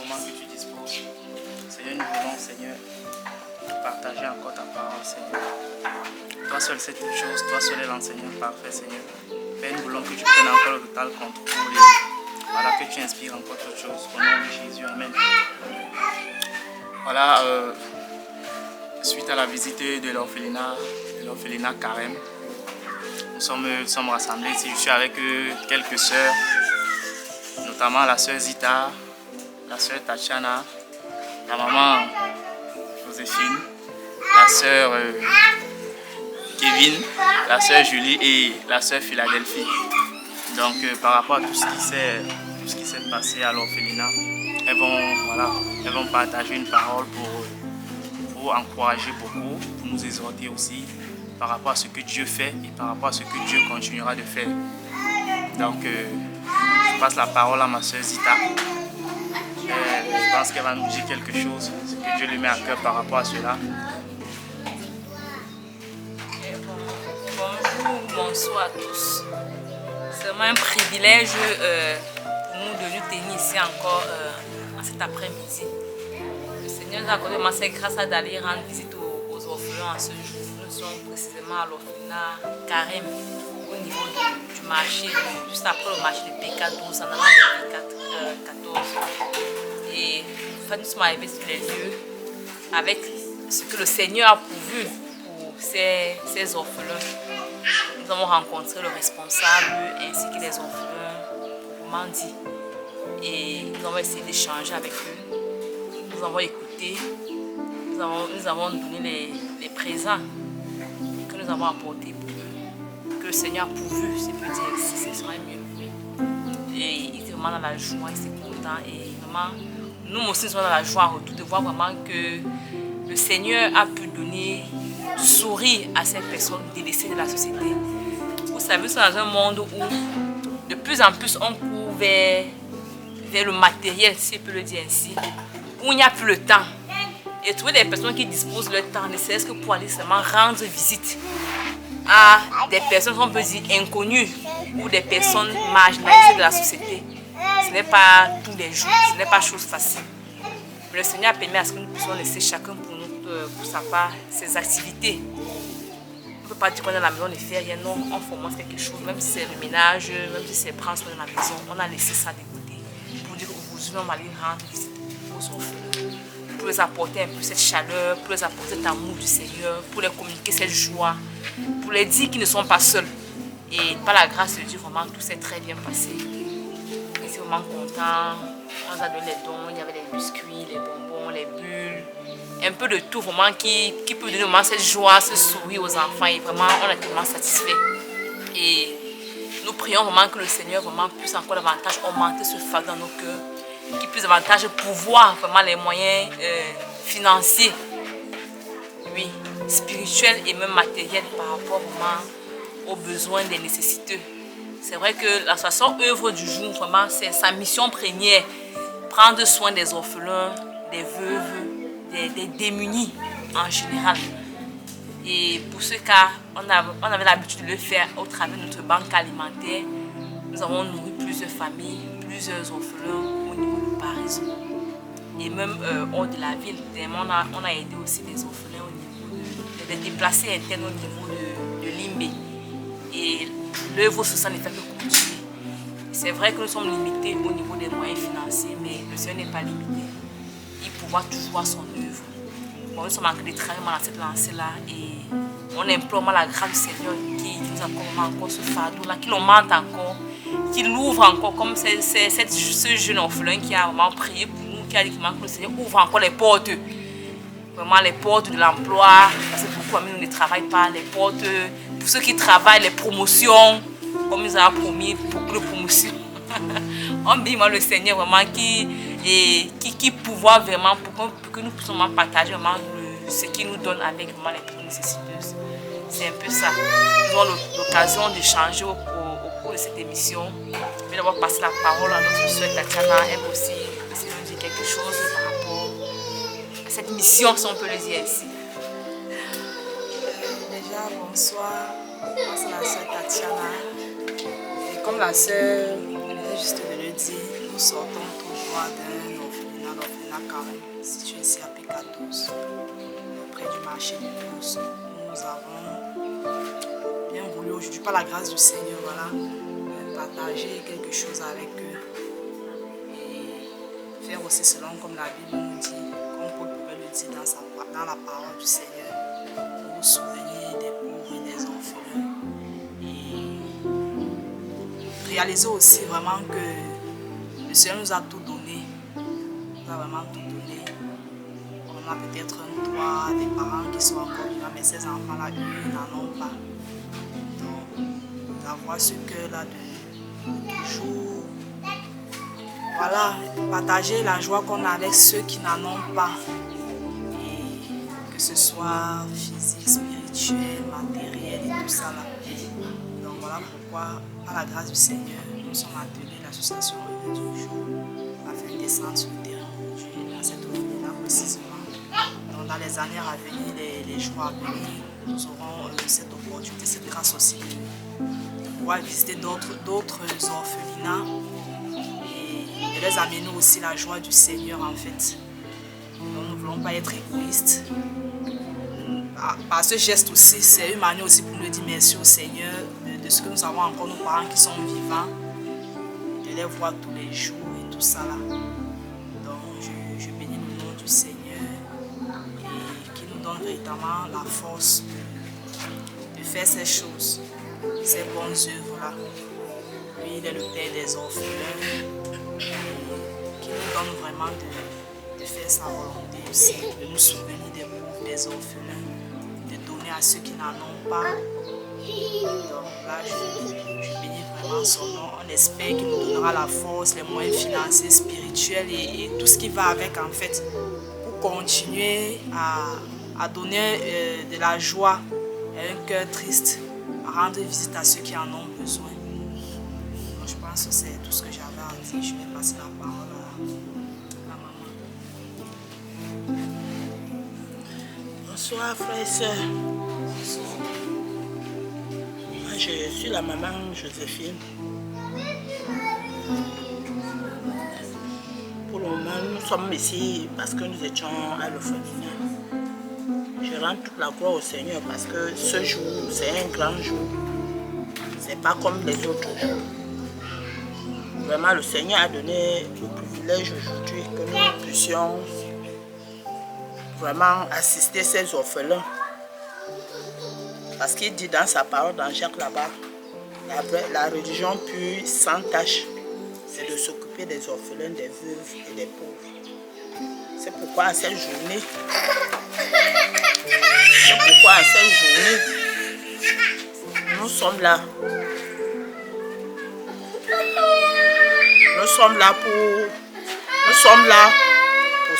moment que tu disposes. Seigneur, nous voulons, Seigneur, partager encore ta parole, Seigneur. Toi seul sais toutes choses, toi seul est l'enseignant parfait, Seigneur. Père, nous voulons que tu prennes encore le total contrôle. Voilà, que tu inspires encore toutes choses. Au nom de Jésus, Amen. Voilà, suite à la visite de l'orphelinat Carême, nous sommes rassemblés ici. Je suis avec quelques sœurs, notamment la sœur Zita, la sœur Tatiana, la maman Joséphine, la sœur Kevin, la sœur Julie et la sœur Philadelphie. Donc par rapport à tout ce qui s'est passé à l'orphelinat, elles vont partager une parole pour encourager beaucoup, pour nous exhorter aussi par rapport à ce que Dieu fait et par rapport à ce que Dieu continuera de faire. Donc je passe la parole à ma sœur Zita. Je pense qu'elle va nous dire quelque chose, ce que Dieu lui met à cœur par rapport à cela. Bonjour, bonsoir à tous. C'est vraiment un privilège pour nous de nous tenir ici encore en cet après-midi. Le Seigneur nous a accordé cette grâce d'aller rendre visite aux orphelins en ce jour. Nous sommes précisément à l'orphelinat Carême, au niveau du marché, juste après le marché de PK12, en avant de PK14. Et en fait, nous sommes arrivés sur les lieux avec ce que le Seigneur a pourvu pour ces orphelins. Nous avons rencontré le responsable ainsi que les orphelins, proprement dit. Et nous avons essayé d'échanger avec eux. Nous avons écouté. Nous avons donné les présents que nous avons apportés pour eux. Que le Seigneur a pourvu, c'est peut dire si ce serait mieux. Et il était vraiment dans la joie, il était content. Et vraiment, nous aussi nous sommes dans la joie en retour de voir vraiment que le Seigneur a pu donner du sourire à ces personnes délaissées de la société. Vous savez, nous sommes dans un monde où de plus en plus on court vers le matériel, si je peux le dire ainsi, où il n'y a plus le temps. Et trouver des personnes qui disposent de leur temps, ne serait-ce que pour aller seulement rendre visite à des personnes, on peut dire, inconnues ou des personnes marginalisées de la société. Ce n'est pas tous les jours, ce n'est pas chose facile. Mais le Seigneur a permis à ce que nous puissions laisser chacun pour sa part ses activités. On ne peut pas dire qu'on est à la maison, on ne fait rien, non, on fomente quelque chose, même si c'est le ménage, même si c'est prendre soin de la maison, on a laissé ça de côté pour dire qu'aujourd'hui on va aller rendre visite aux orphelins, pour les apporter un peu cette chaleur, pour les apporter cet amour du Seigneur, pour les communiquer cette joie, pour les dire qu'ils ne sont pas seuls. Et par la grâce de Dieu, vraiment, tout s'est très bien passé. Ils étaient vraiment contents, on nous a donné les dons, il y avait les biscuits, les bonbons, les bulles, un peu de tout vraiment qui peut donner vraiment cette joie, ce sourire aux enfants. Et vraiment, on est tellement satisfaits. Et nous prions vraiment que le Seigneur vraiment puisse encore davantage augmenter ce phare dans nos cœurs, qu'il puisse davantage pouvoir vraiment les moyens financiers, oui, spirituels et même matériels par rapport vraiment aux besoins des nécessiteux. C'est vrai que l'association œuvre du jour, vraiment, c'est sa mission première, prendre soin des orphelins, des veuves, des démunis en général. Et pour ce cas, on avait l'habitude de le faire au travers de notre banque alimentaire. Nous avons nourri plusieurs familles, plusieurs orphelins au niveau de Paris. Et même hors de la ville, on a aidé aussi les orphelins au niveau des déplacés internes au niveau de Limbe. Et l'œuvre sociale ne fait que continuer. C'est vrai que nous sommes limités au niveau des moyens financiers, mais le Seigneur n'est pas limité. Il pourra toujours son œuvre. Bon, nous sommes en train de travailler dans cette lancée-là et on implore la grâce du Seigneur qui nous accorde encore ce fardeau-là, qu'il augmente encore, qu'il ouvre encore, comme ce jeune orphelin qui a vraiment prié pour nous, qui a dit que le Seigneur ouvre encore les portes. Vraiment les portes de l'emploi, parce que beaucoup amis ne travaillent pas, les portes pour ceux qui travaillent, les promotions, comme nous avons promis, beaucoup de promotions. On dit le Seigneur vraiment qui pouvoir vraiment pour que nous puissions partager vraiment ce qu'il nous donne avec vraiment les plus nécessiteuses. C'est un peu ça. Nous avons l'occasion d'échanger au cours de cette émission. Je vais d'abord passer la parole à notre soeur Tatiana. Elle aussi essayer de nous dire quelque chose par rapport à cette mission, si on peut le dire ainsi. Déjà, bonsoir. Moi, c'est la soeur Tatiana. Et comme la soeur venait juste de le dire, nous sortons tout droit d'un orphelinat l'orphelinat Karim, situé ici à P14, près du marché de Douce. Nous avons bien voulu aujourd'hui, par la grâce du Seigneur, voilà, partager quelque chose avec eux et faire aussi selon comme la Bible nous dit, comme Paul pouvait le dire dans la parole du Seigneur, pour vous souvenir des pauvres et des orphelins. Et réaliser aussi vraiment que le Seigneur nous a tout donné. Il nous a vraiment tout donné. On a peut-être un toit, des parents qui sont encore vivants, mais ces enfants-là, eux, n'en ont pas. Donc, d'avoir ce cœur-là de toujours, voilà, partager la joie qu'on a avec ceux qui n'en ont pas. Et que ce soit physique, spirituel, matériel et tout ça là. Donc voilà pourquoi, par la grâce du Seigneur, nous sommes attelés l'association Réveil du jour afin de descendre sur le terrain aujourd'hui, dans cette orphelinat précisément. Donc dans les années à venir, les jours à venir, nous aurons cette opportunité, cette grâce aussi de pouvoir visiter d'autres orphelinats et de les amener aussi la joie du Seigneur en fait. Donc nous ne voulons pas être égoïstes. Par ce geste aussi, c'est une manière aussi pour nous dire merci au Seigneur de ce que nous avons encore nos parents qui sont vivants, de les voir tous les jours et tout ça là. Donc je bénis le nom du Seigneur et qui nous donne véritablement la force de faire ces choses, ces bonnes œuvres là. Lui, il est le Père des orphelins et qui nous donne vraiment de faire sa volonté aussi, de nous souvenir des pauvres, des orphelins, de donner à ceux qui n'en ont pas. Donc là, je bénis vraiment son nom. On espère qu'il nous donnera la force, les moyens financiers, spirituels et tout ce qui va avec en fait pour continuer à donner de la joie et un cœur triste, à rendre visite à ceux qui en ont besoin. Donc, je pense que c'est tout ce que j'avais à dire. Je vais passer la parole à la maman. Bonsoir frères et sœurs. Je suis la maman Joséphine. Pour le moment, nous sommes ici parce que nous étions à l'orphelinat. Je rends toute la gloire au Seigneur parce que ce jour, c'est un grand jour. C'est pas comme les autres jours. Vraiment, le Seigneur a donné le privilège aujourd'hui que nous puissions vraiment assister ces orphelins. Parce qu'il dit dans sa parole, dans Jacques là-bas, la religion pure, sans tache, c'est de s'occuper des orphelins, des veuves et des pauvres. C'est pourquoi à cette journée, nous sommes là. Nous sommes là pour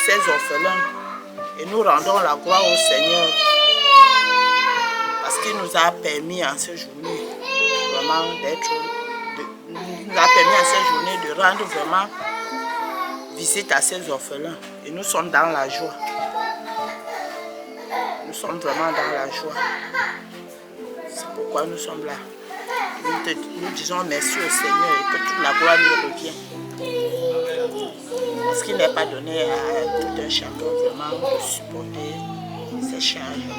ces orphelins et nous rendons la gloire au Seigneur. Parce qu'il nous a permis en cette journée vraiment de rendre vraiment visite à ces orphelins. Et nous sommes dans la joie. Nous sommes vraiment dans la joie. C'est pourquoi nous sommes là. Nous disons merci au Seigneur et que toute la gloire lui revient. Parce qu'il n'est pas donné à tout un chacun vraiment de supporter ses charges.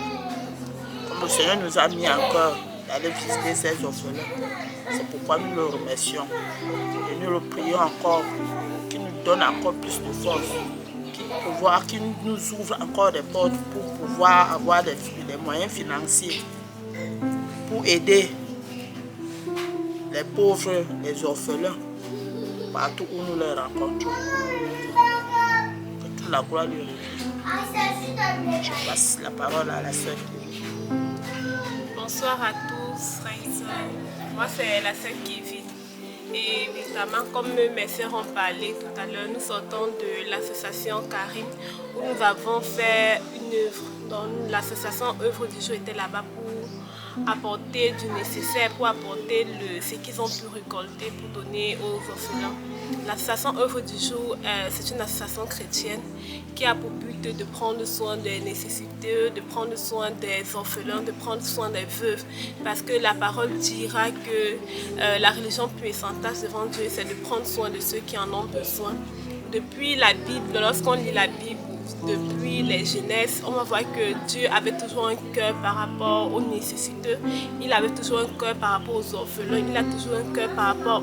Le Seigneur nous a mis encore d'aller visiter ces orphelins. C'est pourquoi nous le remercions. Et nous le prions encore, qu'il nous donne encore plus de force, qu'il nous ouvre encore des portes pour pouvoir avoir des moyens financiers, pour aider les pauvres, les orphelins, partout où nous les rencontrons. Que toute la gloire lui revienne. Je passe la parole à la sœur. Bonsoir à tous, frères et sœurs. Moi, c'est la sœur Kevin. Et évidemment, comme mes sœurs ont parlé tout à l'heure, nous sortons de l'association Karim où nous avons fait une œuvre. Donc, l'association Œuvre du jour était là-bas pour apporter du nécessaire, pour apporter ce qu'ils ont pu récolter pour donner aux orphelins. L'association Œuvre du jour, c'est une association chrétienne qui a pour but de prendre soin des nécessiteux, de prendre soin des orphelins, de prendre soin des veuves. Parce que la parole dira que la religion pure et sans tache devant Dieu, c'est de prendre soin de ceux qui en ont besoin. depuis la Bible, lorsqu'on lit la Bible, depuis les Genèses, on va voir que Dieu avait toujours un cœur par rapport aux nécessiteux, il avait toujours un cœur par rapport aux orphelins, il a toujours un cœur par rapport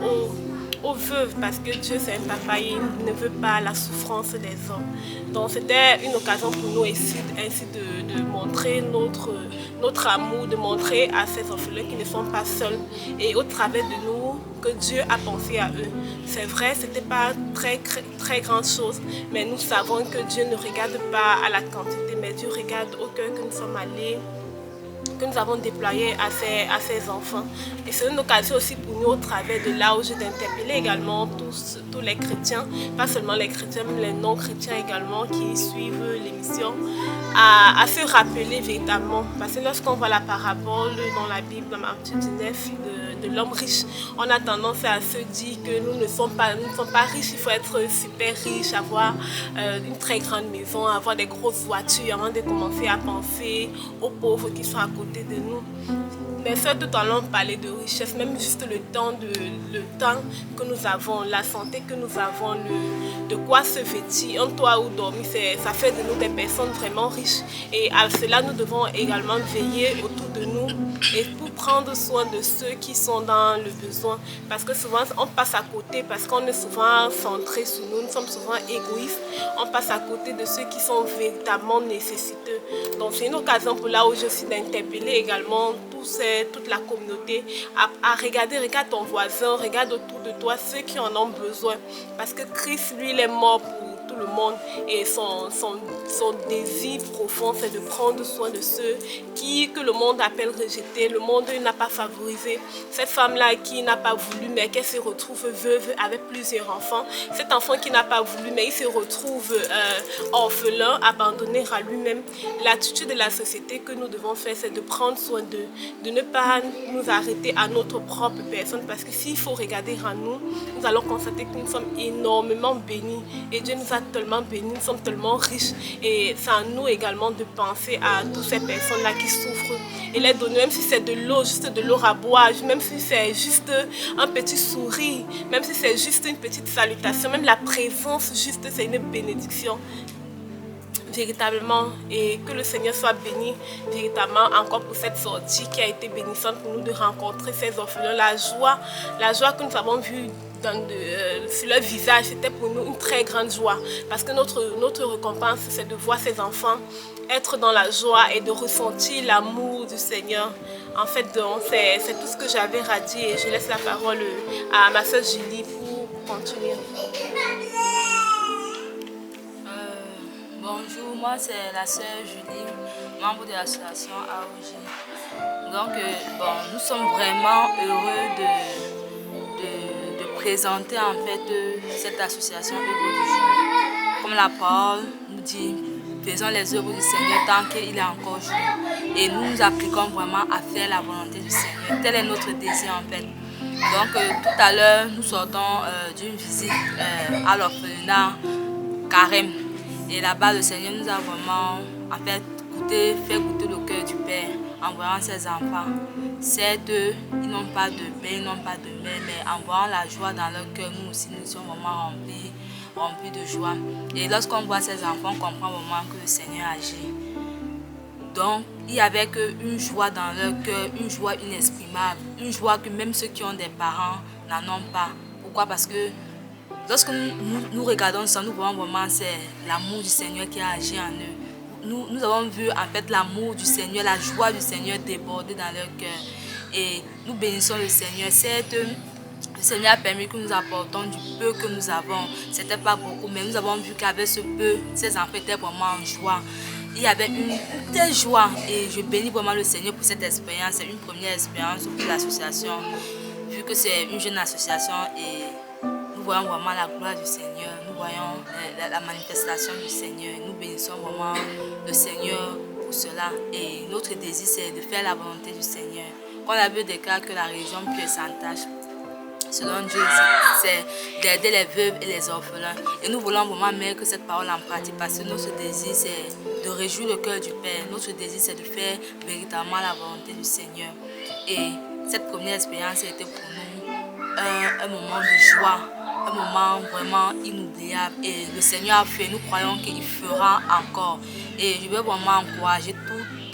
aux veuves, parce que Dieu c'est un papa et il ne veut pas la souffrance des hommes. Donc c'était une occasion pour nous ainsi de montrer notre amour, de montrer à ces orphelins qui ne sont pas seuls et au travers de nous que Dieu a pensé à eux. C'est vrai, ce n'était pas très grande chose, mais nous savons que Dieu ne regarde pas à la quantité, mais Dieu regarde au cœur que nous sommes allés, que nous avons déployé à ces enfants. Et c'est une occasion aussi pour nous, au travers de là où j'ai d'interpeller également tous les chrétiens, pas seulement les chrétiens, mais les non-chrétiens également qui suivent l'émission, à se rappeler véritablement. Parce que lorsqu'on voit la parabole dans la Bible, dans Matthieu 19, de l'homme riche, on a tendance à se dire que nous ne sommes pas riches, il faut être super riche, avoir une très grande maison, avoir des grosses voitures avant de commencer à penser aux pauvres qui sont à côté de nous. Mais ça, tout en long parler de richesse, même juste le temps que nous avons, la santé que nous avons, de quoi se vêtir, un toit où dormir, ça fait de nous des personnes vraiment riches. Et à cela, nous devons également veiller autour de nous et pour prendre soin de ceux qui sont dans le besoin. Parce que souvent, on passe à côté, parce qu'on est souvent centré sur nous, nous sommes souvent égoïstes. On passe à côté de ceux qui sont véritablement nécessiteux. Donc c'est une occasion pour là où je suis d'interpeller également toute la communauté à regarder, regarde ton voisin, regarde autour de toi ceux qui en ont besoin. Parce que Christ, lui, il est mort pour tout le monde et son désir profond, c'est de prendre soin de ceux que le monde appelle rejetés, le monde n'a pas favorisé. Cette femme-là qui n'a pas voulu, mais qui se retrouve veuve avec plusieurs enfants. Cet enfant qui n'a pas voulu, mais il se retrouve orphelin, abandonné à lui-même. L'attitude de la société que nous devons faire, c'est de prendre soin d'eux, de ne pas nous arrêter à notre propre personne, parce que s'il faut regarder à nous, nous allons constater que nous sommes énormément bénis et Dieu nous a tellement bénis, nous sommes tellement riches et c'est à nous également de penser à toutes ces personnes-là qui souffrent et les donner, même si c'est de l'eau, juste de l'eau à boire, même si c'est juste un petit sourire, même si c'est juste une petite salutation, même la présence juste, c'est une bénédiction. Véritablement, et que le Seigneur soit béni véritablement encore pour cette sortie qui a été bénissante pour nous de rencontrer ces orphelins. La joie que nous avons vue sur leur visage, c'était pour nous une très grande joie parce que notre récompense, c'est de voir ces enfants être dans la joie et de ressentir l'amour du Seigneur. En fait, c'est tout ce que j'avais à dire et je laisse la parole à ma soeur Julie pour continuer. Bonjour, moi c'est la sœur Julie, membre de l'association AOG. Donc nous sommes vraiment heureux de présenter en fait cette association œuvre du jour. Comme la parole nous dit, faisons les œuvres du Seigneur tant qu'il est encore jour. Et nous nous appliquons vraiment à faire la volonté du Seigneur. Tel est notre désir en fait. Donc tout à l'heure, nous sortons d'une visite à l'orphelinat Carême. Et là-bas, le Seigneur nous a vraiment en fait fait goûter le cœur du Père en voyant ses enfants. Certes, ils n'ont pas de pain, ils n'ont pas de mère, mais en voyant la joie dans leur cœur, nous aussi nous sommes vraiment remplis de joie. Et lorsqu'on voit ces enfants, on comprend vraiment que le Seigneur agit. Donc, il n'y avait qu'une joie dans leur cœur, une joie inexprimable, une joie que même ceux qui ont des parents n'en ont pas. Pourquoi? Parce que lorsque nous regardons ça, nous voyons vraiment c'est l'amour du Seigneur qui a agi en eux. Nous avons vu en fait l'amour du Seigneur, la joie du Seigneur déborder dans leur cœur. Et nous bénissons le Seigneur. Certes, le Seigneur a permis que nous apportons du peu que nous avons. Ce n'était pas beaucoup, mais nous avons vu qu'avec ce peu, ces enfants étaient vraiment en joie. Il y avait une telle joie et je bénis vraiment le Seigneur pour cette expérience. C'est une première expérience pour l'association, vu que c'est une jeune association et nous voyons vraiment la gloire du Seigneur, nous voyons la manifestation du Seigneur. Nous bénissons vraiment le Seigneur pour cela. Et notre désir, c'est de faire la volonté du Seigneur. Quand la Bible déclare que la religion pure sans tâche, selon Dieu, c'est d'aider les veuves et les orphelins. Et nous voulons vraiment mettre cette parole en pratique parce que notre désir, c'est de réjouir le cœur du Père. Notre désir, c'est de faire véritablement la volonté du Seigneur. Et cette première expérience a été pour nous un moment de joie. un moment vraiment inoubliable. Et le Seigneur a fait, nous croyons qu'il fera encore. Et je veux vraiment encourager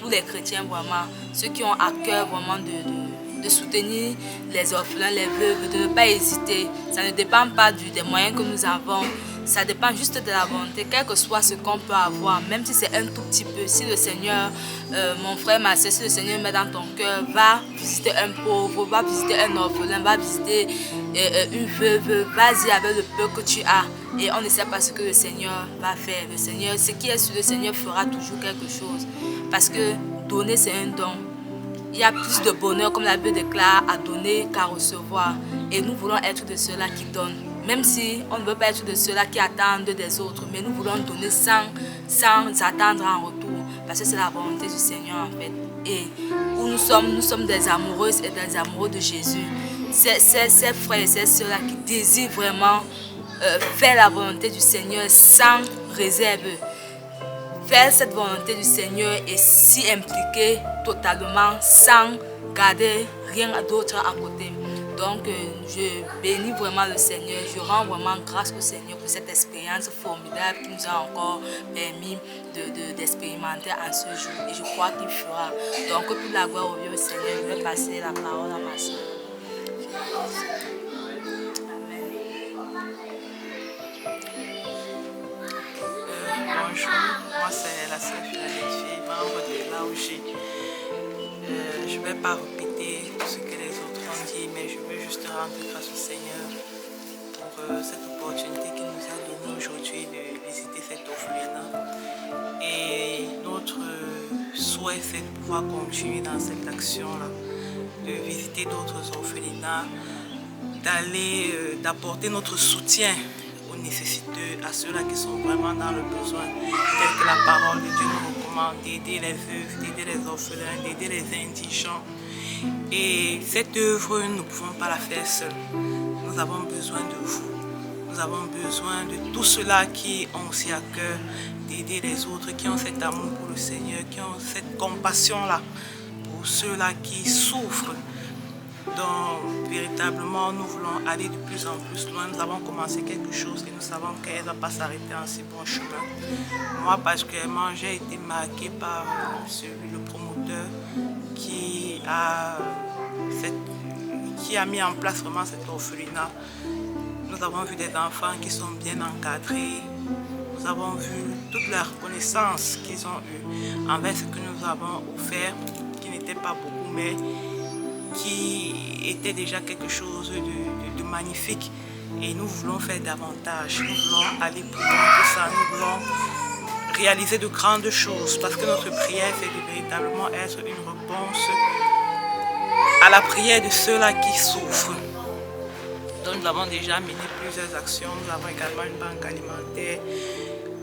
tous les chrétiens, vraiment, ceux qui ont à cœur vraiment de soutenir les orphelins, les veuves, de ne pas hésiter. Ça ne dépend pas des moyens que nous avons. Ça dépend juste de la volonté, quel que soit ce qu'on peut avoir, même si c'est un tout petit peu. Si le Seigneur, mon frère, ma soeur, si le Seigneur met dans ton cœur, va visiter un pauvre, va visiter un orphelin, va visiter une veuve, vas-y avec le peu que tu as. Et on ne sait pas ce que le Seigneur va faire. Le Seigneur, ce qui est sur le Seigneur fera toujours quelque chose. Parce que donner, c'est un don. Il y a plus de bonheur, comme la Bible déclare, à donner qu'à recevoir. Et nous voulons être de ceux-là qui donnent. Même si on ne veut pas être de ceux-là qui attendent des autres, mais nous voulons donner sans attendre en retour. Parce que c'est la volonté du Seigneur en fait. Et où nous sommes des amoureuses et des amoureux de Jésus. Ces frères et ces sœurs-là qui désirent vraiment faire la volonté du Seigneur sans réserve. Faire cette volonté du Seigneur et s'y impliquer totalement sans garder rien d'autre à côté. Donc, je bénis vraiment le Seigneur, je rends vraiment grâce au Seigneur pour cette expérience formidable qui nous a encore permis d'expérimenter en ce jour. Et je crois qu'il fera. Donc, toute la gloire au Dieu Seigneur, je vais passer la parole à ma soeur. Bonjour, moi c'est la sœur Philadelphie, membre de l'AOG. Je ne vais pas répéter tout ce que les autres ont dit, mais je veux juste rendre grâce au Seigneur pour cette opportunité qu'il nous a donnée aujourd'hui de visiter cet orphelinat. Et notre souhait, c'est de pouvoir continuer dans cette action-là, de visiter d'autres orphelinats, d'apporter notre soutien aux nécessiteux, à ceux-là qui sont vraiment dans le besoin, tel que la parole de Dieu nous recommande, d'aider les veuves, d'aider les orphelins, d'aider les indigents. Et cette œuvre, nous ne pouvons pas la faire seuls. Nous avons besoin de vous. Nous avons besoin de tous ceux-là qui ont aussi à cœur d'aider les autres, qui ont cet amour pour le Seigneur, qui ont cette compassion-là pour ceux-là qui souffrent. Donc, véritablement, nous voulons aller de plus en plus loin. Nous avons commencé quelque chose et nous savons qu'elle ne va pas s'arrêter en si bon chemin. Moi, particulièrement, j'ai été marquée par le promoteur qui a mis en place vraiment cet orphelinat. Nous avons vu des enfants qui sont bien encadrés. Nous avons vu toute la reconnaissance qu'ils ont eue envers ce que nous avons offert, qui n'était pas beaucoup, mais qui était déjà quelque chose de magnifique. Et nous voulons faire davantage, nous voulons aller plus loin que ça, nous voulons réaliser de grandes choses, parce que notre prière, c'est de véritablement être une réponse à la prière de ceux-là qui souffrent. Donc nous avons déjà mené plusieurs actions, nous avons également une banque alimentaire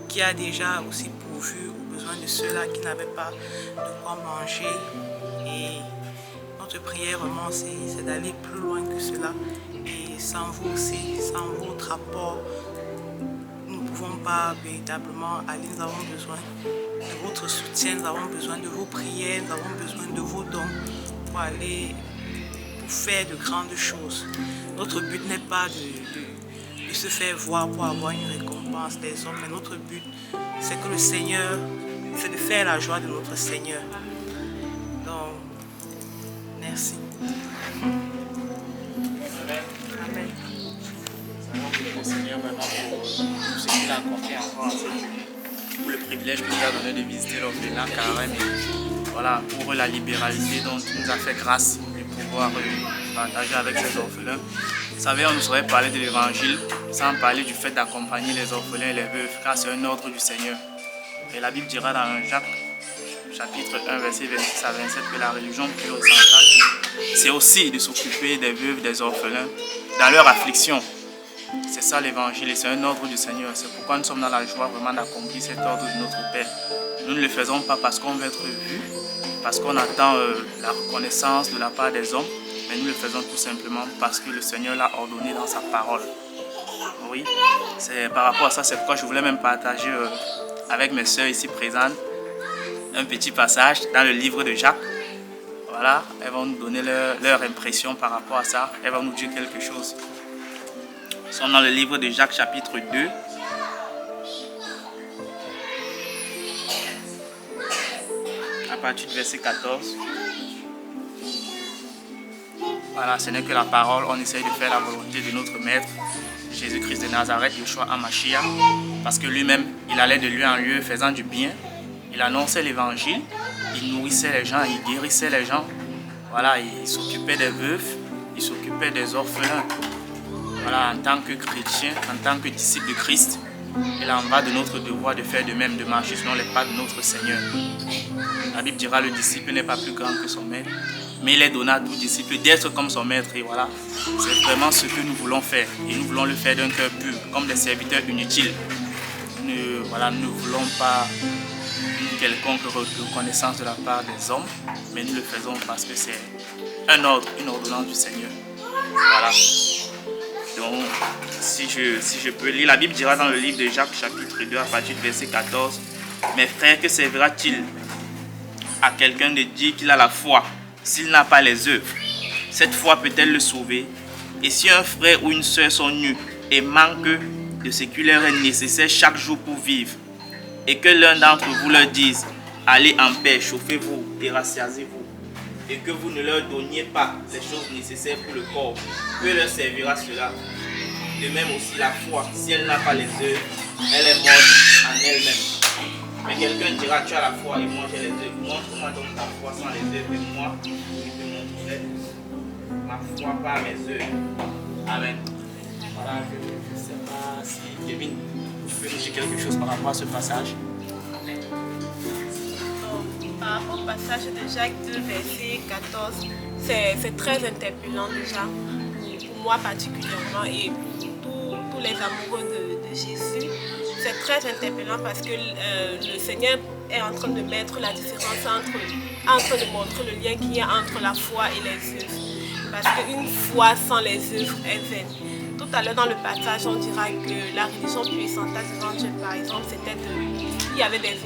qui a déjà aussi pourvu aux besoins de ceux-là qui n'avaient pas de quoi manger. Et notre prière vraiment, c'est d'aller plus loin que cela. Et sans vous aussi, sans votre apport, nous ne pouvons pas véritablement aller. Nous avons besoin de votre soutien, nous avons besoin de vos prières, nous avons besoin de vos dons pour aller, pour faire de grandes choses. Notre but n'est pas de se faire voir pour avoir une récompense des hommes, mais notre but, c'est que le Seigneur, c'est de faire la joie de notre Seigneur. Donc, merci. Amen. Au Seigneur maintenant pour tout ce qu'il a accompli encore, pour le privilège qu'il nous a donné de visiter l'orphelinat Carême, et voilà, pour la libéralité dont il nous a fait grâce de pouvoir partager avec ces orphelins. Vous savez, on ne saurait parler de l'évangile sans parler du fait d'accompagner les orphelins et les veuves, car c'est un ordre du Seigneur. Et la Bible dira dans Jacques, chapitre 1, verset 26 à 27, que la religion pure et sans tache, c'est aussi de s'occuper des veuves, des orphelins, dans leur affliction. C'est ça l'évangile et c'est un ordre du Seigneur. C'est pourquoi nous sommes dans la joie vraiment d'accomplir cet ordre de notre Père. Nous ne le faisons pas parce qu'on veut être vus, parce qu'on attend la reconnaissance de la part des hommes, mais nous le faisons tout simplement parce que le Seigneur l'a ordonné dans sa parole. Oui, c'est par rapport à ça, c'est pourquoi je voulais même partager avec mes soeurs ici présentes un petit passage dans le livre de Jacques. Voilà, elles vont nous donner leur impression par rapport à ça. Elles vont nous dire quelque chose. Nous sommes dans le livre de Jacques chapitre 2. À partir du verset 14. Voilà, ce n'est que la parole. On essaye de faire la volonté de notre Maître, Jésus-Christ de Nazareth, Yeshua HaMashiach. Parce que lui-même, il allait de lieu en lieu faisant du bien. Il annonçait l'évangile. Il nourrissait les gens, il guérissait les gens. Voilà, il s'occupait des veufs, il s'occupait des orphelins. Voilà, en tant que chrétien, en tant que disciple de Christ, il en va de notre devoir de faire de même, de marcher selon les pas de notre Seigneur. La Bible dira, le disciple n'est pas plus grand que son maître, mais il est donné à tout disciple d'être comme son maître. Et voilà, c'est vraiment ce que nous voulons faire. Et nous voulons le faire d'un cœur pur, comme des serviteurs inutiles. Nous ne voulons pas une quelconque reconnaissance de la part des hommes, mais nous le faisons parce que c'est un ordre, une ordonnance du Seigneur. Voilà. Donc, si je peux lire, la Bible dira dans le livre de Jacques, chapitre 2, à partir du verset 14, « Mes frères, que servira-t-il à quelqu'un de dire qu'il a la foi s'il n'a pas les œuvres? Cette foi peut-elle le sauver? Et si un frère ou une sœur sont nus et manquent de ce qui leur est nécessaire chaque jour pour vivre, et que l'un d'entre vous leur dise, allez en paix, chauffez-vous et rassasiez-vous, et que vous ne leur donniez pas les choses nécessaires pour le corps, que leur servira cela? De même aussi la foi, si elle n'a pas les œuvres, elle est morte en elle-même. Mais quelqu'un dira, tu as la foi et moi j'ai les œuvres. Montre-moi donc ta foi sans les œuvres, et moi je te montrerai ma foi par mes œuvres. Amen. Voilà, je ne sais pas si Kevin, tu peux nous dire quelque chose par rapport à ce passage. Par rapport au passage de Jacques 2, verset 14, c'est très interpellant déjà, pour moi particulièrement et pour tous les amoureux de Jésus. C'est très interpellant parce que le Seigneur est en train de mettre la différence en train de montrer le lien qu'il y a entre la foi et les œuvres. Parce qu'une foi sans les œuvres est vaine. Tout à l'heure dans le passage, on dira que la religion puissante devant Dieu, par exemple, c'était il y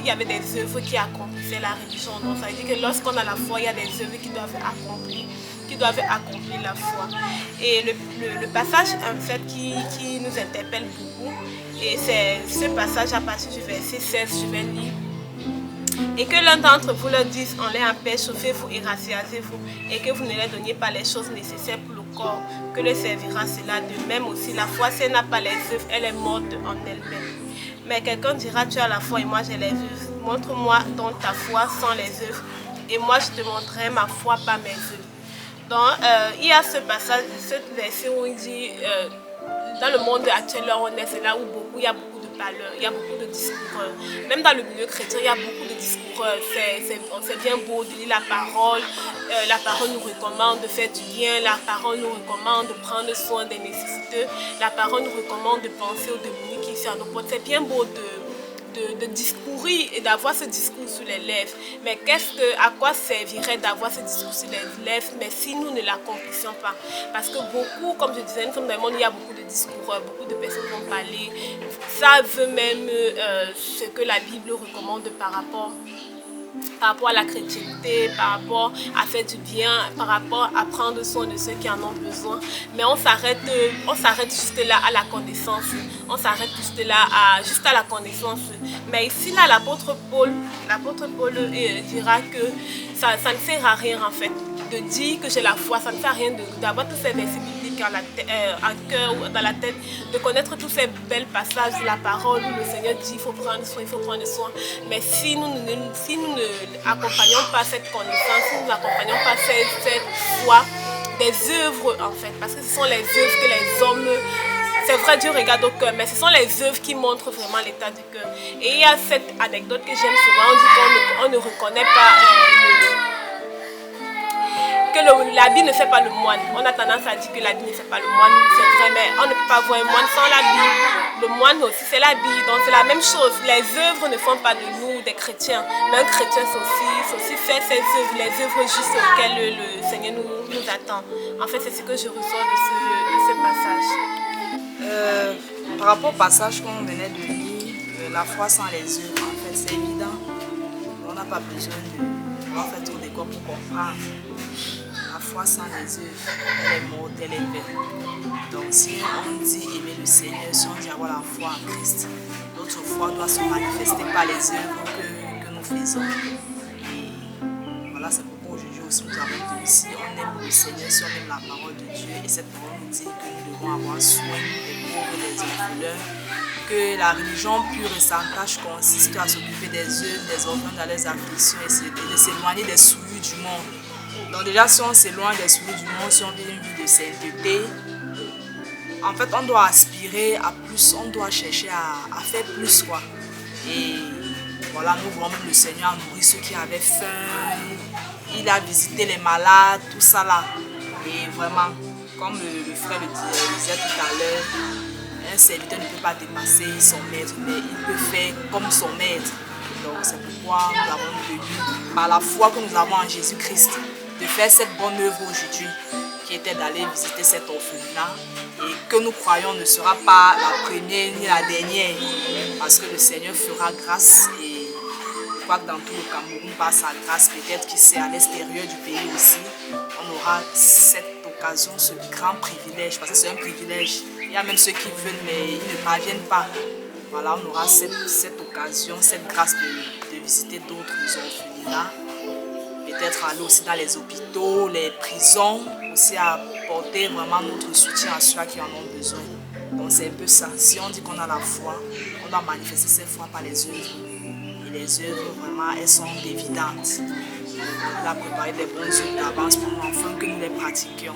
avait des œuvres qui accomplissaient la religion. Donc ça veut dire que lorsqu'on a la foi, il y a des œuvres qui doivent accomplir la foi. Et le passage en fait qui nous interpelle beaucoup, et c'est ce passage à partir du verset 16, je vais lire. Et que l'un d'entre vous leur dise, allez en paix, chauffez-vous et rassasiez-vous, et que vous ne leur donniez pas les choses nécessaires pour le corps, que le servira cela. De même aussi, la foi, si elle n'a pas les œuvres, elle est morte en elle-même. Mais quelqu'un dira, tu as la foi et moi j'ai les œuvres. Montre-moi donc ta foi sans les œuvres, et moi je te montrerai ma foi par mes œuvres. Donc, il y a ce passage, cette version où il dit, dans le monde actuel, là, on est, c'est là où il y a beaucoup de valeurs, il y a beaucoup de discours. Même dans le milieu chrétien, il y a beaucoup de discours. C'est bien beau de lire la parole nous recommande de faire du bien, la parole nous recommande de prendre soin des nécessiteux, la parole nous recommande de penser aux démunis qui sont à nos portes. C'est bien beau de discourir et d'avoir ce discours sur les lèvres. Mais à quoi servirait d'avoir ce discours sur les lèvres, mais si nous ne l'accomplissions pas? Parce que beaucoup, comme je disais, nous sommes dans le monde, il y a beaucoup de discours, beaucoup de personnes vont parler, savent même ce que la Bible recommande par rapport à la chrétienté, par rapport à faire du bien, par rapport à prendre soin de ceux qui en ont besoin. Mais on s'arrête juste là à la connaissance. On s'arrête juste là juste à la connaissance. Mais ici, là, l'apôtre Paul dira que ça ne sert à rien, en fait, de dire que j'ai la foi. Ça ne sert à rien d'avoir tous ces versets bibliques en cœur ou dans la tête, de connaître tous ces belles passages de la parole où le Seigneur dit il faut prendre soin. Mais si nous ne accompagnons pas cette connaissance, si nous n'accompagnons pas cette foi, des œuvres en fait, parce que ce sont les œuvres que les hommes, c'est vrai, Dieu regarde au cœur, mais ce sont les œuvres qui montrent vraiment l'état du cœur. Et il y a cette anecdote que j'aime souvent, on dit qu'on ne reconnaît pas que l'habit ne fait pas le moine. On a tendance à dire que l'habit ne fait pas le moine, c'est vrai, mais on ne peut pas voir un moine sans l'habit. Le moine aussi, c'est l'habit, donc c'est la même chose. Les œuvres ne font pas de nous des chrétiens, mais un chrétien c'est aussi faire ses œuvres, les œuvres justes auxquelles le Seigneur nous attend. En fait, c'est ce que je ressens de ce passage. Par rapport au passage qu'on venait de lire, la foi sans les œuvres, en fait, c'est évident. On n'a pas besoin de faire trop d'école pour comprendre. La foi sans les œuvres, elle est morte, elle est vaine. Donc si on dit aimer le Seigneur, si on dit avoir la foi en Christ, notre foi doit se manifester par les œuvres que nous faisons. Et voilà, c'est pourquoi aujourd'hui aussi nous avons dit, si on aime le Seigneur, si on aime la parole de Dieu, et cette parole nous dit que nous devons avoir soin des pauvres et des orphelins, que la religion pure et sans tâche consiste à s'occuper des œuvres, des orphelins dans les afflictions et de s'éloigner des souillures du monde. Donc déjà, si on s'éloigne des souillures du monde, si on vit une vie de sainteté, en fait, on doit aspirer à plus, on doit chercher à faire plus, quoi. Et voilà, nous voyons le Seigneur nourrir ceux qui avaient faim, il a visité les malades, tout ça là. Et vraiment, comme le frère le disait tout à l'heure, un serviteur ne peut pas dépasser son maître, mais il peut faire comme son maître. Donc c'est pourquoi nous avons tenu, par la foi que nous avons en Jésus-Christ, de faire cette bonne œuvre aujourd'hui, qui était d'aller visiter cet orphelinat, et que nous croyons ne sera pas la première ni la dernière, parce que le Seigneur fera grâce. Et je crois que dans tout le Cameroun, par sa grâce, peut-être qu'il sait à l'extérieur du pays aussi, on aura cette occasion, ce grand privilège, parce que c'est un privilège. Il y a même ceux qui veulent, mais ils ne parviennent pas. Voilà, on aura cette occasion, cette grâce de visiter d'autres orphelinats. Peut-être aller aussi dans les hôpitaux, les prisons, aussi apporter vraiment notre soutien à ceux qui en ont besoin. Donc c'est un peu ça. Si on dit qu'on a la foi, on doit manifester cette foi par les œuvres. Et les œuvres, vraiment, elles sont évidentes. Il a préparé des bonnes œuvres d'avance pour nous, afin que nous les pratiquions.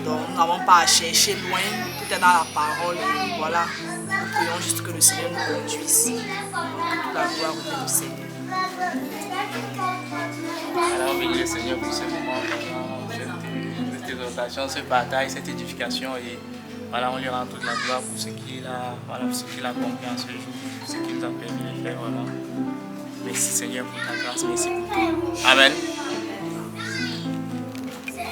Donc nous n'avons pas à chercher loin, tout est dans la parole. Et voilà, nous prions juste que le Seigneur nous conduise. Donc que toute la gloire revienne au Seigneur. Alors, bénis le Seigneur pour ce moment, cette exhortation, ce partage, cette édification. Et voilà, on lui rend toute la gloire pour ce qu'il a, voilà, pour ce qu'il a compris en ce jour, pour ce qu'il nous a permis de faire. Voilà. Merci Seigneur pour ta grâce, merci pour tout. Amen.